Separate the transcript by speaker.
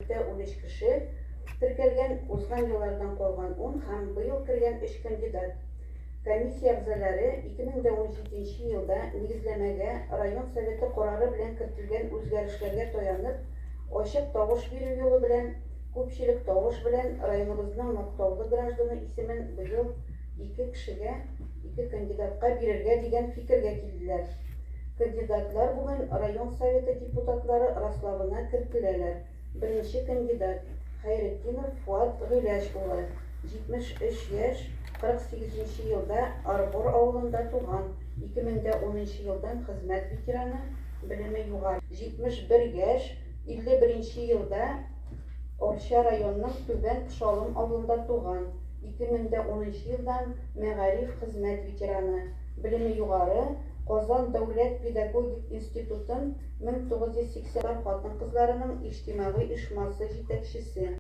Speaker 1: 13 kişi теркәлгән, узган еллардан калган 10 һәм быел кергән 3 кандидат. Комиссия әгъзалары 2017 елда нигезләмәгә район советы карары белән кертелгән үзгәрешләргә таянып, ачык тавыш бирү юлы белән, күпчелек тавыш белән районыбызның мактаулы гражданы исемен быел 2 кешегә, 2 кандидатка бирергә дигән фикергә килделәр. Кандидатлар бүген район советы депутатлары раславына кертеләләр. Birinci kandidat Hayretdinov Fuat Gılaş улы, 73 yaş, 48 yılda Arbor avulunda туган, 2010 yıldan hizmet veteranı, bilimi yukarı, 71 yaş, 51 yılda Orça rayonunun Tüben Kışalım avulunda туган, 2010 yıldan Мәгариф hizmet veteranı, bilimi yukarı, Kazan Devlet Pedagogik İnstitut'un 1980 хатын-кызларының иҗтимагый оешмасы җитәкчесе.